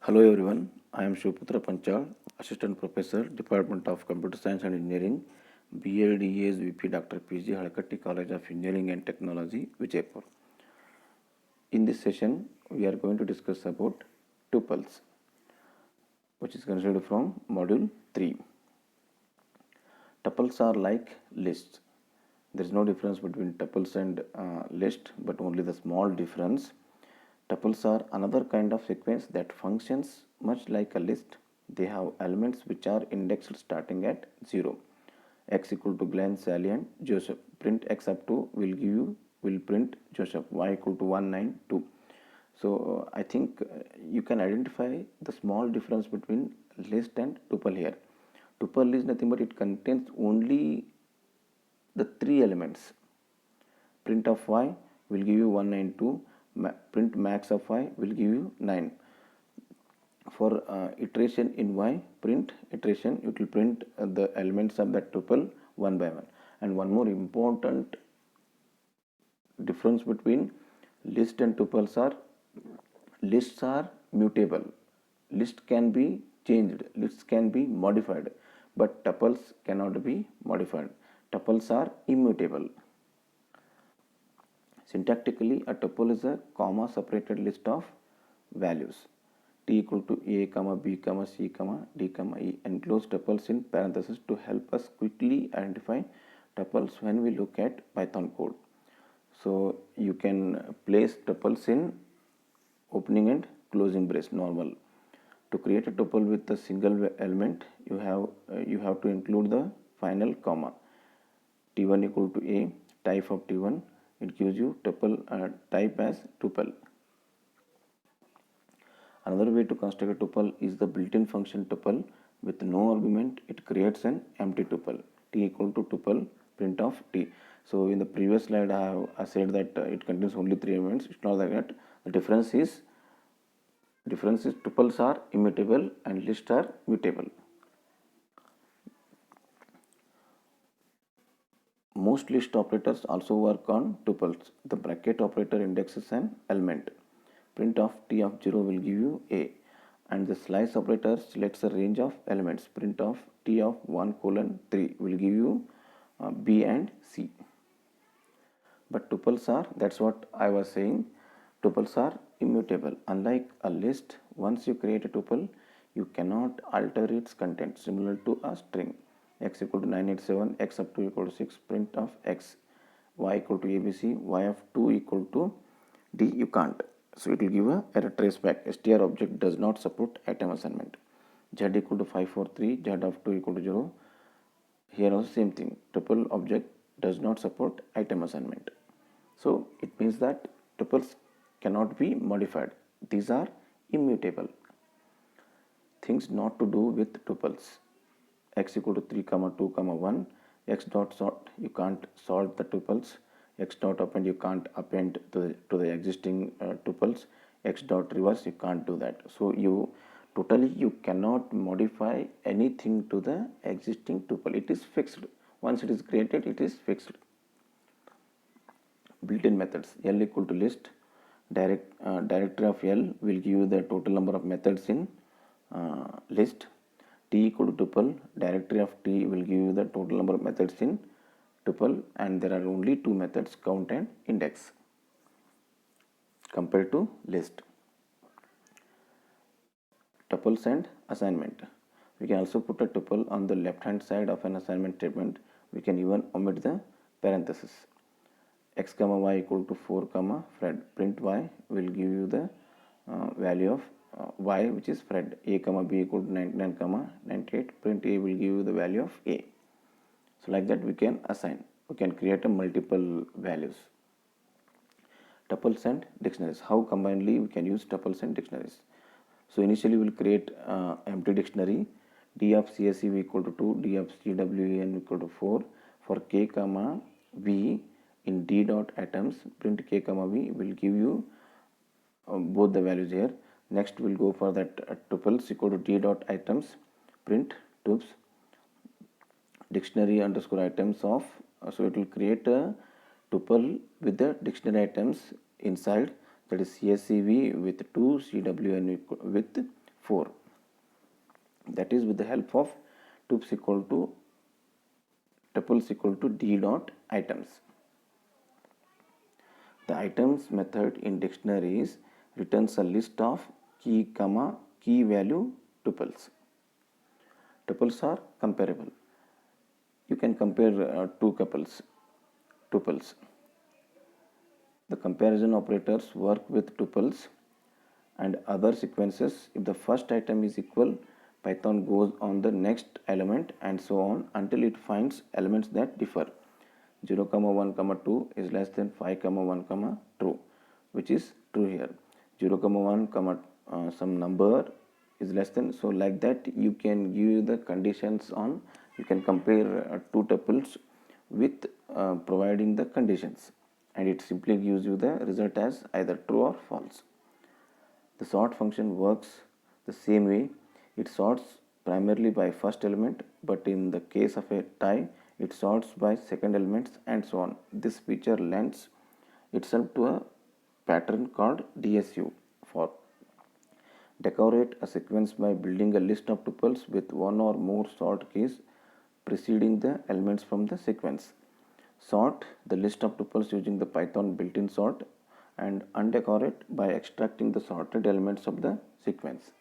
Hello everyone, I am Shivputra Panchal, Assistant Professor, Department of Computer Science and Engineering, BLDA's VP Dr. PG Halakatti College of Engineering and Technology, Vijaypur. In this session, we are going to discuss about tuples, which is considered from Module 3. Tuples are like lists. There is no difference between tuples and list, but only the small difference. Tuples are another kind of sequence that functions much like a list. They have elements which are indexed starting at 0. X equal to Glenn, Sally and Joseph. Print X up to will print Joseph. Y equal to 192. So I think you can identify the small difference between list and tuple here. Tuple is nothing but it contains only the three elements. Print of y will give you 192. Print max of y will give you 9. For iteration in y, print iteration, it will print the elements of that tuple one by one. And one more important difference between list and tuples are lists are mutable. List can be changed, lists can be modified, but tuples cannot be modified. Tuples are immutable. Syntactically, a tuple is a comma separated list of values. T equal to a, comma b, comma c, comma d, comma e. Enclose tuples in parentheses to help us quickly identify tuples when we look at Python code. So you can place tuples in opening and closing brace normal. To create a tuple with a single element, you have to include the final comma. T1 equal to a, type of T1, it gives you tuple type as tuple. Another way to construct a tuple is the built-in function tuple. With no argument, it creates an empty tuple. T equal to tuple print of t. So in the previous slide, I said that it contains only three elements. It's not like that. The difference is tuples are immutable and lists are mutable. Most list operators also work on tuples. The bracket operator indexes an element. Print of t of 0 will give you a, and the slice operator selects a range of elements. Print of t of 1 colon 3 will give you b and c. But tuples are, that's what I was saying, tuples are immutable. Unlike a list, once you create a tuple, you cannot alter its content, similar to a string. X equal to 987, x up to equal to 6, print of x. Y equal to ABC, y of 2 equal to D, you can't. So it will give a error traceback. str object does not support item assignment. Z equal to 543, Z of 2 equal to 0. Here also same thing. Tuple object does not support item assignment. So it means that tuples cannot be modified. These are immutable. Things not to do with tuples. X equal to 3 comma 2 comma 1. X dot sort, you can't sort the tuples. X dot append, you can't append to the existing tuples. X dot reverse, you can't do that. So you cannot modify anything to the existing tuple. It is fixed. Once it is created, it is fixed. Built-in methods. L equal to list. Directory of L will give you the total number of methods in list. T equal to tuple. Directory of T will give you the total number of methods in tuple, and there are only two methods, count and index, compared to list. Tuples and assignment. We can also put a tuple on the left hand side of an assignment statement. We can even omit the parenthesis. X comma y equal to 4 comma Fred. Print y will give you the value of y, which is Fred. A comma b equal to 99 comma 98. Print a will give you the value of a. So like that we can assign. We can create a multiple values. Tuples and dictionaries. How combinedly we can use tuples and dictionaries. So initially we will create empty dictionary. D of CSEV equal to 2, D of CWEN equal to 4. For k comma v in d dot items, print k comma v will give you both the values here. Next we'll go for that tuples equal to d dot items, print tupes dictionary underscore items of, so it will create a tuple with the dictionary items inside, that is CSCV with 2, CWN with 4. That is with the help of tuples equal to d dot items. The items method in dictionaries returns a list of key value tuples. Tuples are comparable. You can compare two tuples. The comparison operators work with tuples and other sequences. If the first item is equal, Python goes on the next element and so on until it finds elements that differ. 0, 1, 2 is less than 5, 1, true, which is true here. 0, 1, some number is less than, so like that you can give the conditions on, you can compare two tuples with providing the conditions, and it simply gives you the result as either true or false. The sort function works the same way. It sorts primarily by first element, but in the case of a tie, it sorts by second elements and so on. This feature lends itself to a pattern called DSU for decorate a sequence by building a list of tuples with one or more sort keys preceding the elements from the sequence. Sort the list of tuples using the Python built-in sort and undecorate by extracting the sorted elements of the sequence.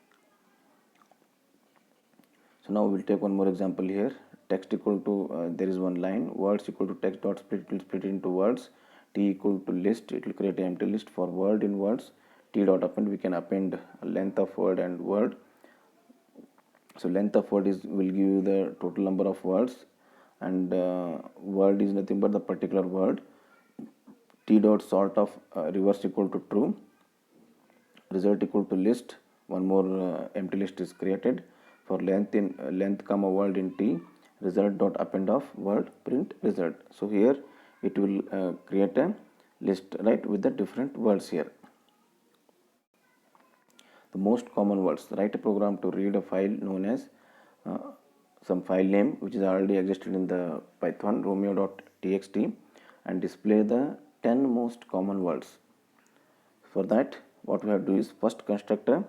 So now we'll take one more example here. Text equal to there is one line, words equal to text dot split, it will split into words. T equal to list, it will create an empty list for word in words. T dot append, we can append length of word and word. So length of word will give you the total number of words, and word is nothing but the particular word. T dot sort of reverse equal to true. Result equal to list, one more empty list is created. For length in length comma word in T, result dot append of word, print result. So here it will create a list, right, with the different words here. The most common words. Write a program to read a file known as some file name which is already existed in the Python romeo.txt and display the 10 most common words. For that, what we have to do is first construct a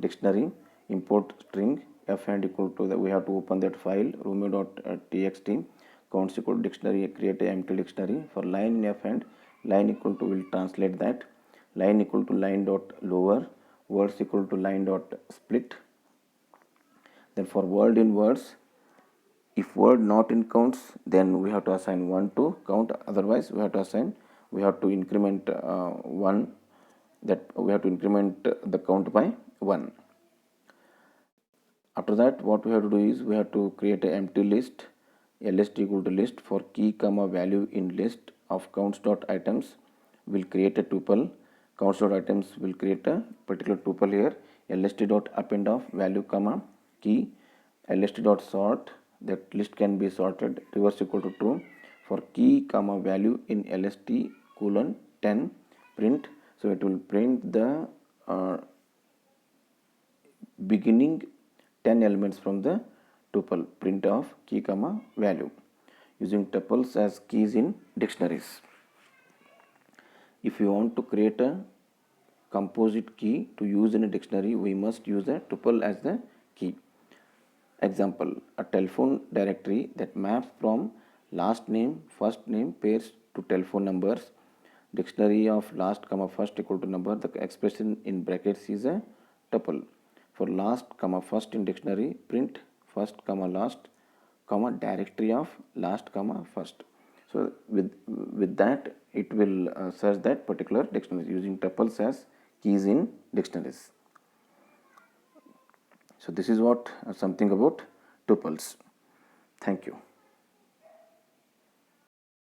dictionary, import string f and equal to the, we have to open that file romeo.txt, counts equal to dictionary, create a empty dictionary. For line in f and line equal to, will translate that, line equal to line dot lower, words equal to line dot split. Then for word in words, if word not in counts, then we have to assign 1 to count, otherwise we have to increment 1, that we have to increment the count by 1. After that, what we have to do is we have to create an empty list, a list equal to list. For key comma value in list of counts dot items, will create a tuple. Counts dot items will create a particular tuple here. LST dot append of value comma key. LST dot sort, that list can be sorted, reverse equal to true. For key comma value in LST colon 10, print. So it will print the beginning 10 elements from the tuple, print of key comma value, using tuples as keys in dictionaries. If you want to create a composite key to use in a dictionary, we must use a tuple as the key. Example, a telephone directory that maps from last name, first name pairs to telephone numbers. Dictionary of last comma first equal to number, the expression in brackets is a tuple. For last comma first in dictionary, print first comma last comma directory of last comma first. So with that, it will search that particular dictionary using tuples as keys in dictionaries. So this is what something about tuples. Thank you.